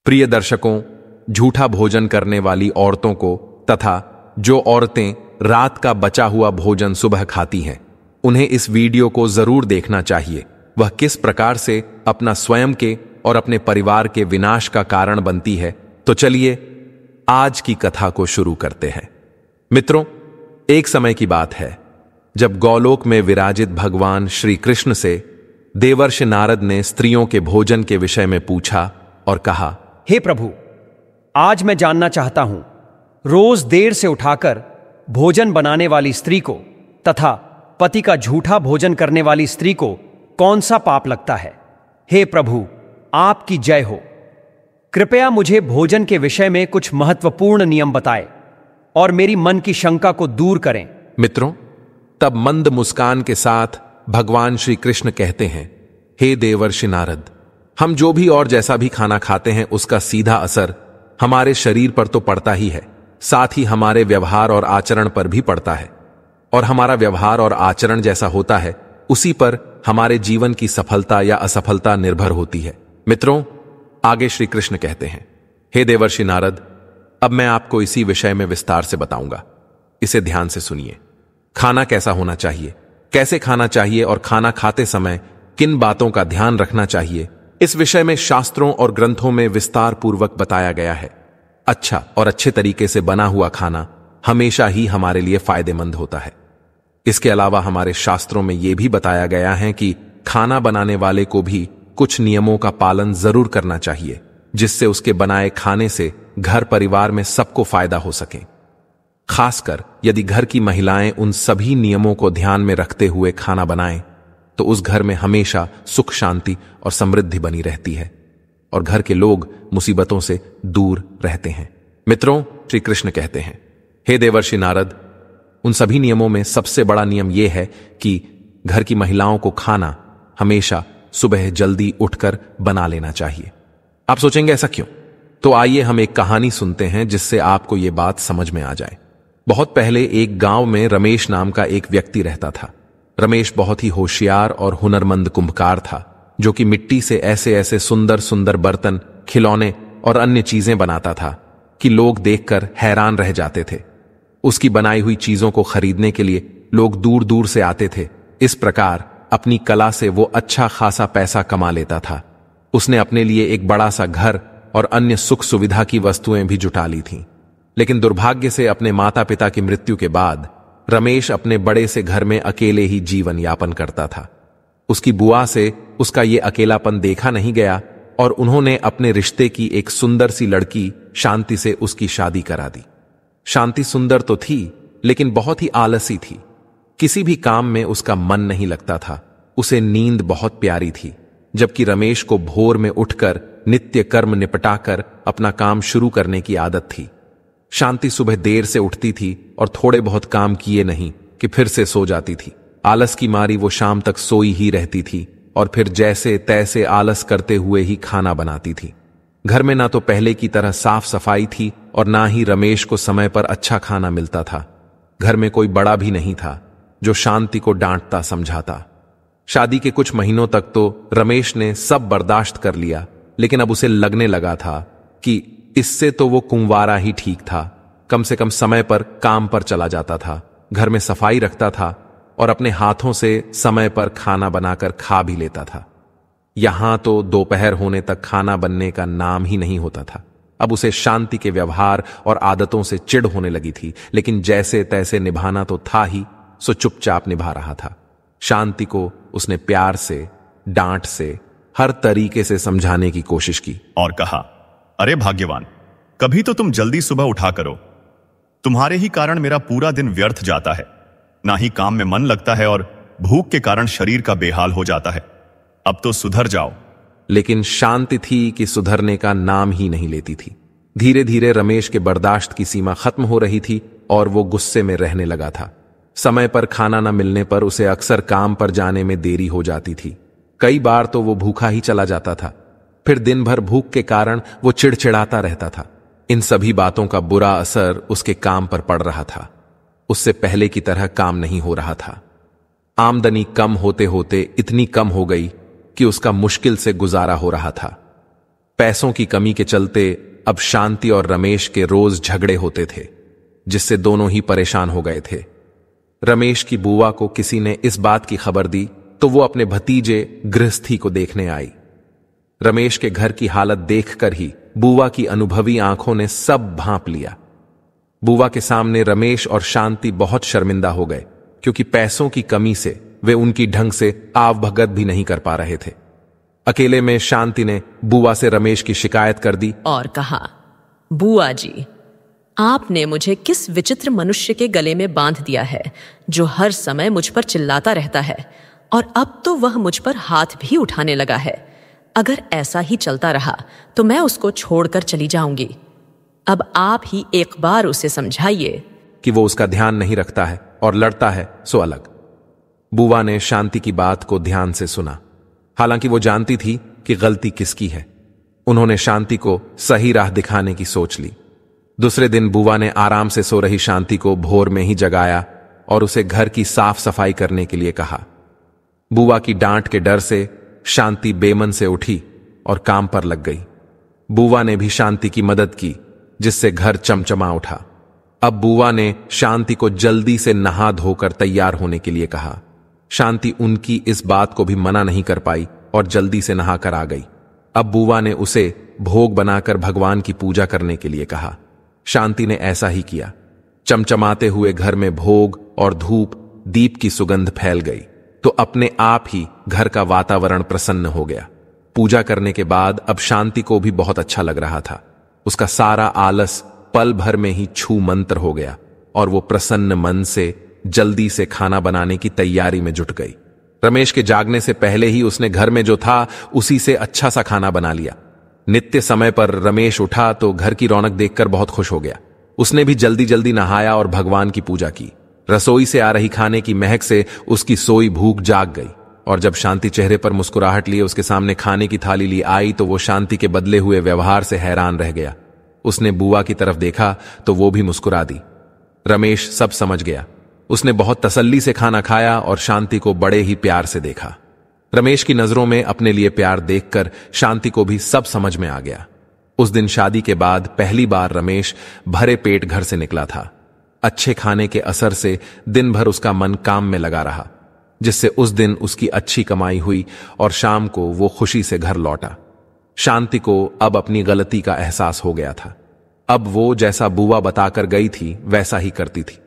प्रिय दर्शकों, झूठा भोजन करने वाली औरतों को तथा जो औरतें रात का बचा हुआ भोजन सुबह खाती हैं, उन्हें इस वीडियो को जरूर देखना चाहिए। वह किस प्रकार से अपना स्वयं के और अपने परिवार के विनाश का कारण बनती है। तो चलिए आज की कथा को शुरू करते हैं। मित्रों, एक समय की बात है जब गौलोक में विराजित भगवान श्री कृष्ण से देवर्षि नारद ने स्त्रियों के भोजन के विषय में पूछा और कहा, हे प्रभु, आज मैं जानना चाहता हूं, रोज देर से उठाकर भोजन बनाने वाली स्त्री को तथा पति का झूठा भोजन करने वाली स्त्री को कौन सा पाप लगता है। हे प्रभु, आपकी जय हो। कृपया मुझे भोजन के विषय में कुछ महत्वपूर्ण नियम बताएं और मेरी मन की शंका को दूर करें। मित्रों, तब मंद मुस्कान के साथ भगवान श्री कृष्ण कहते हैं, हे देवर्षि नारद, हम जो भी और जैसा भी खाना खाते हैं उसका सीधा असर हमारे शरीर पर तो पड़ता ही है, साथ ही हमारे व्यवहार और आचरण पर भी पड़ता है। और हमारा व्यवहार और आचरण जैसा होता है उसी पर हमारे जीवन की सफलता या असफलता निर्भर होती है। मित्रों, आगे श्री कृष्ण कहते हैं, हे देवर्षि नारद, अब मैं आपको इसी विषय में विस्तार से बताऊंगा। इसे ध्यान से सुनिए। खाना कैसा होना चाहिए, कैसे खाना चाहिए और खाना खाते समय किन बातों का ध्यान रखना चाहिए, इस विषय में शास्त्रों और ग्रंथों में विस्तार पूर्वक बताया गया है। अच्छा और अच्छे तरीके से बना हुआ खाना हमेशा ही हमारे लिए फायदेमंद होता है। इसके अलावा हमारे शास्त्रों में यह भी बताया गया है कि खाना बनाने वाले को भी कुछ नियमों का पालन जरूर करना चाहिए, जिससे उसके बनाए खाने से घर परिवार में सबको फायदा हो सके। खासकर यदि घर की महिलाएं उन सभी नियमों को ध्यान में रखते हुए खाना बनाएं, तो उस घर में हमेशा सुख, शांति और समृद्धि बनी रहती है और घर के लोग मुसीबतों से दूर रहते हैं। मित्रों, श्री कृष्ण कहते हैं, हे देवर्षि नारद, उन सभी नियमों में सबसे बड़ा नियम यह है कि घर की महिलाओं को खाना हमेशा सुबह जल्दी उठकर बना लेना चाहिए। आप सोचेंगे ऐसा क्यों? तो आइए हम एक कहानी सुनते हैं जिससे आपको यह बात समझ में आ जाए। बहुत पहले एक गांव में रमेश नाम का एक व्यक्ति रहता था। रमेश बहुत ही होशियार और हुनरमंद कुंभकार था, जो कि मिट्टी से ऐसे ऐसे सुंदर सुंदर बर्तन, खिलौने और अन्य चीजें बनाता था कि लोग देखकर हैरान रह जाते थे। उसकी बनाई हुई चीजों को खरीदने के लिए लोग दूर दूर से आते थे। इस प्रकार अपनी कला से वो अच्छा खासा पैसा कमा लेता था। उसने अपने लिए एक बड़ा सा घर और अन्य सुख सुविधा की वस्तुएं भी जुटा ली थीं। लेकिन दुर्भाग्य से अपने माता पिता की मृत्यु के बाद रमेश अपने बड़े से घर में अकेले ही जीवन यापन करता था। उसकी बुआ से उसका ये अकेलापन देखा नहीं गया और उन्होंने अपने रिश्ते की एक सुंदर सी लड़की शांति से उसकी शादी करा दी। शांति सुंदर तो थी, लेकिन बहुत ही आलसी थी। किसी भी काम में उसका मन नहीं लगता था। उसे नींद बहुत प्यारी थी, जबकि रमेश को भोर में उठकर नित्य कर्म निपटाकर अपना काम शुरू करने की आदत थी। शांति सुबह देर से उठती थी और थोड़े बहुत काम किए नहीं कि फिर से सो जाती थी। आलस की मारी वो शाम तक सोई ही रहती थी और फिर जैसे तैसे आलस करते हुए ही खाना बनाती थी। घर में ना तो पहले की तरह साफ सफाई थी और ना ही रमेश को समय पर अच्छा खाना मिलता था। घर में कोई बड़ा भी नहीं था जो शांति को डांटता समझाता। शादी के कुछ महीनों तक तो रमेश ने सब बर्दाश्त कर लिया, लेकिन अब उसे लगने लगा था कि इससे तो वो कुंवारा ही ठीक था। कम से कम समय पर काम पर चला जाता था, घर में सफाई रखता था और अपने हाथों से समय पर खाना बनाकर खा भी लेता था। यहां तो दोपहर होने तक खाना बनने का नाम ही नहीं होता था। अब उसे शांति के व्यवहार और आदतों से चिढ़ होने लगी थी, लेकिन जैसे तैसे निभाना तो था ही, सो चुपचाप निभा रहा था। शांति को उसने प्यार से, डांट से, हर तरीके से समझाने की कोशिश की और कहा, अरे भाग्यवान, कभी तो तुम जल्दी सुबह उठा करो। तुम्हारे ही कारण मेरा पूरा दिन व्यर्थ जाता है, ना ही काम में मन लगता है और भूख के कारण शरीर का बेहाल हो जाता है। अब तो सुधर जाओ। लेकिन शांति थी कि सुधरने का नाम ही नहीं लेती थी। धीरे धीरे रमेश के बर्दाश्त की सीमा खत्म हो रही थी और वो गुस्से में रहने लगा था। समय पर खाना न मिलने पर उसे अक्सर काम पर जाने में देरी हो जाती थी। कई बार तो वो भूखा ही चला जाता था। फिर दिन भर भूख के कारण वो चिड़चिड़ाता रहता था। इन सभी बातों का बुरा असर उसके काम पर पड़ रहा था। उससे पहले की तरह काम नहीं हो रहा था। आमदनी कम होते होते इतनी कम हो गई कि उसका मुश्किल से गुजारा हो रहा था। पैसों की कमी के चलते अब शांति और रमेश के रोज झगड़े होते थे, जिससे दोनों ही परेशान हो गए थे। रमेश की बुआ को किसी ने इस बात की खबर दी तो वो अपने भतीजे गृहस्थी को देखने आई। रमेश के घर की हालत देखकर ही बुआ की अनुभवी आंखों ने सब भांप लिया। बुआ के सामने रमेश और शांति बहुत शर्मिंदा हो गए, क्योंकि पैसों की कमी से वे उनकी ढंग से आवभगत भी नहीं कर पा रहे थे। अकेले में शांति ने बुआ से रमेश की शिकायत कर दी और कहा, बुआ जी, आपने मुझे किस विचित्र मनुष्य के गले में बांध दिया है, जो हर समय मुझ पर चिल्लाता रहता है, और अब तो वह मुझ पर हाथ भी उठाने लगा है। अगर ऐसा ही चलता रहा तो मैं उसको छोड़कर चली जाऊंगी। अब आप ही एक बार उसे समझाइए कि वो उसका ध्यान नहीं रखता है और लड़ता है सो अलग। बुआ ने शांति की बात को ध्यान से सुना, हालांकि वो जानती थी कि गलती किसकी है। उन्होंने शांति को सही राह दिखाने की सोच ली। दूसरे दिन बुआ ने आराम से सो रही शांति को भोर में ही जगाया और उसे घर की साफ सफाई करने के लिए कहा। बुआ की डांट के डर से शांति बेमन से उठी और काम पर लग गई। बुआ ने भी शांति की मदद की, जिससे घर चमचमा उठा। अब बुआ ने शांति को जल्दी से नहा धोकर तैयार होने के लिए कहा। शांति उनकी इस बात को भी मना नहीं कर पाई और जल्दी से नहाकर आ गई। अब बुआ ने उसे भोग बनाकर भगवान की पूजा करने के लिए कहा। शांति ने ऐसा ही किया। चमचमाते हुए घर में भोग और धूप दीप की सुगंध फैल गई तो अपने आप ही घर का वातावरण प्रसन्न हो गया। पूजा करने के बाद अब शांति को भी बहुत अच्छा लग रहा था। उसका सारा आलस पल भर में ही छू मंत्र हो गया और वो प्रसन्न मन से जल्दी से खाना बनाने की तैयारी में जुट गई। रमेश के जागने से पहले ही उसने घर में जो था उसी से अच्छा सा खाना बना लिया। नित्य समय पर रमेश उठा तो घर की रौनक देखकर बहुत खुश हो गया। उसने भी जल्दी जल्दी नहाया और भगवान की पूजा की। रसोई से आ रही खाने की महक से उसकी सोई भूख जाग गई और जब शांति चेहरे पर मुस्कुराहट लिए उसके सामने खाने की थाली ली आई तो वो शांति के बदले हुए व्यवहार से हैरान रह गया। उसने बुआ की तरफ देखा तो वो भी मुस्कुरा दी। रमेश सब समझ गया। उसने बहुत तसल्ली से खाना खाया और शांति को बड़े ही प्यार से देखा। रमेश की नजरों में अपने लिए प्यार देखकर शांति को भी सब समझ में आ गया। उस दिन शादी के बाद पहली बार रमेश भरे पेट घर से निकला था। अच्छे खाने के असर से दिन भर उसका मन काम में लगा रहा, जिससे उस दिन उसकी अच्छी कमाई हुई और शाम को वो खुशी से घर लौटा। शांति को अब अपनी गलती का एहसास हो गया था। अब वो जैसा बुआ बताकर गई थी वैसा ही करती थी।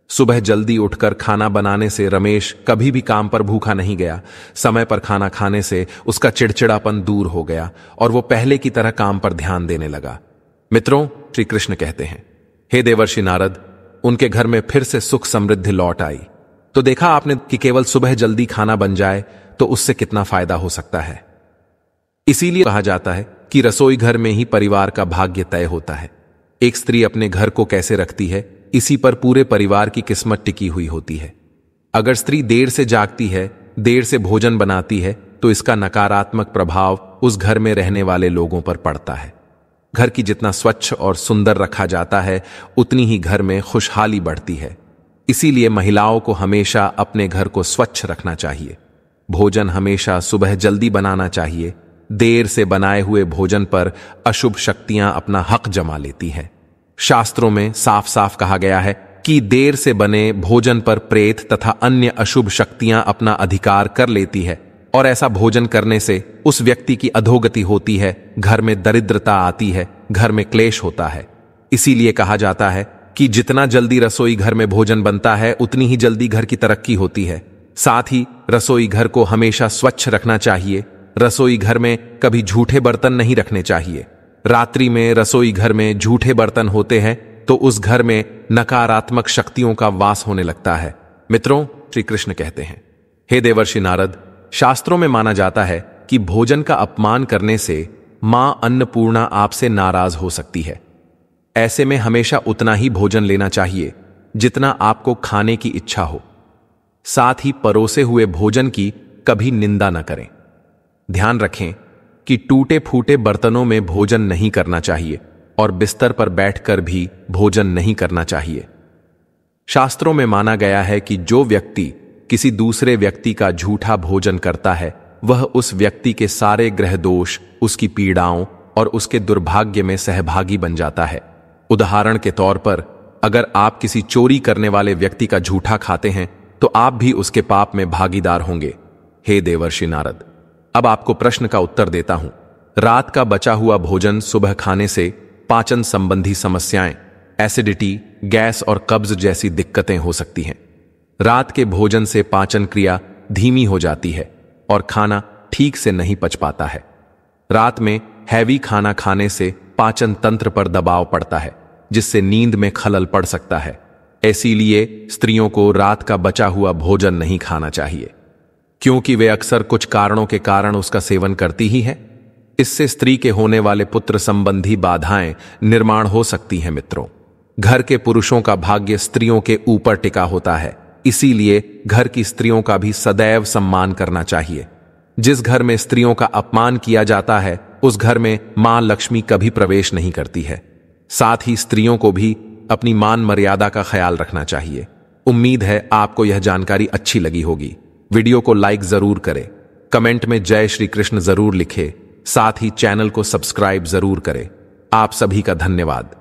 सुबह जल्दी उठकर खाना बनाने से रमेश कभी भी काम पर भूखा नहीं गया। समय पर खाना खाने से उसका चिड़चिड़ापन दूर हो गया और वो पहले की तरह काम पर ध्यान देने लगा। मित्रों, श्री कृष्ण कहते हैं, हे देवर्षि नारद, उनके घर में फिर से सुख समृद्धि लौट आई। तो देखा आपने कि केवल सुबह जल्दी खाना बन जाए तो उससे कितना फायदा हो सकता है। इसीलिए कहा जाता है कि रसोई घर में ही परिवार का भाग्य तय होता है। एक स्त्री अपने घर को कैसे रखती है, इसी पर पूरे परिवार की किस्मत टिकी हुई होती है। अगर स्त्री देर से जागती है, देर से भोजन बनाती है, तो इसका नकारात्मक प्रभाव उस घर में रहने वाले लोगों पर पड़ता है। घर की जितना स्वच्छ और सुंदर रखा जाता है, उतनी ही घर में खुशहाली बढ़ती है। इसीलिए महिलाओं को हमेशा अपने घर को स्वच्छ रखना चाहिए। भोजन हमेशा सुबह जल्दी बनाना चाहिए। देर से बनाए हुए भोजन पर अशुभ शक्तियां अपना हक जमा लेती हैं। शास्त्रों में साफ साफ कहा गया है कि देर से बने भोजन पर प्रेत तथा अन्य अशुभ शक्तियां अपना अधिकार कर लेती है और ऐसा भोजन करने से उस व्यक्ति की अधोगति होती है, घर में दरिद्रता आती है, घर में क्लेश होता है। इसीलिए कहा जाता है कि जितना जल्दी रसोई घर में भोजन बनता है उतनी ही जल्दी घर की तरक्की होती है। साथ ही रसोई घर को हमेशा स्वच्छ रखना चाहिए। रसोई घर में कभी झूठे बर्तन नहीं रखने चाहिए। रात्रि में रसोई घर में झूठे बर्तन होते हैं तो उस घर में नकारात्मक शक्तियों का वास होने लगता है। मित्रों, श्री कृष्ण कहते हैं, हे देवर्षि नारद, शास्त्रों में माना जाता है कि भोजन का अपमान करने से मां अन्नपूर्णा आपसे नाराज हो सकती है। ऐसे में हमेशा उतना ही भोजन लेना चाहिए जितना आपको खाने की इच्छा हो। साथ ही परोसे हुए भोजन की कभी निंदा न करें। ध्यान रखें कि टूटे फूटे बर्तनों में भोजन नहीं करना चाहिए और बिस्तर पर बैठकर भी भोजन नहीं करना चाहिए। शास्त्रों में माना गया है कि जो व्यक्ति किसी दूसरे व्यक्ति का झूठा भोजन करता है, वह उस व्यक्ति के सारे ग्रह दोष, उसकी पीड़ाओं और उसके दुर्भाग्य में सहभागी बन जाता है। उदाहरण के तौर पर, अगर आप किसी चोरी करने वाले व्यक्ति का झूठा खाते हैं तो आप भी उसके पाप में भागीदार होंगे। हे देवर्षि नारद, अब आपको प्रश्न का उत्तर देता हूं। रात का बचा हुआ भोजन सुबह खाने से पाचन संबंधी समस्याएं, एसिडिटी, गैस और कब्ज जैसी दिक्कतें हो सकती हैं। रात के भोजन से पाचन क्रिया धीमी हो जाती है और खाना ठीक से नहीं पच पाता है। रात में हैवी खाना खाने से पाचन तंत्र पर दबाव पड़ता है, जिससे नींद में खलल पड़ सकता है। इसीलिए स्त्रियों को रात का बचा हुआ भोजन नहीं खाना चाहिए, क्योंकि वे अक्सर कुछ कारणों के कारण उसका सेवन करती ही हैं। इससे स्त्री के होने वाले पुत्र संबंधी बाधाएं निर्माण हो सकती हैं। मित्रों, घर के पुरुषों का भाग्य स्त्रियों के ऊपर टिका होता है, इसीलिए घर की स्त्रियों का भी सदैव सम्मान करना चाहिए। जिस घर में स्त्रियों का अपमान किया जाता है, उस घर में मां लक्ष्मी कभी प्रवेश नहीं करती है। साथ ही स्त्रियों को भी अपनी मान मर्यादा का ख्याल रखना चाहिए। उम्मीद है आपको यह जानकारी अच्छी लगी होगी। वीडियो को लाइक जरूर करें, कमेंट में जय श्री कृष्ण जरूर लिखें, साथ ही चैनल को सब्सक्राइब जरूर करें। आप सभी का धन्यवाद।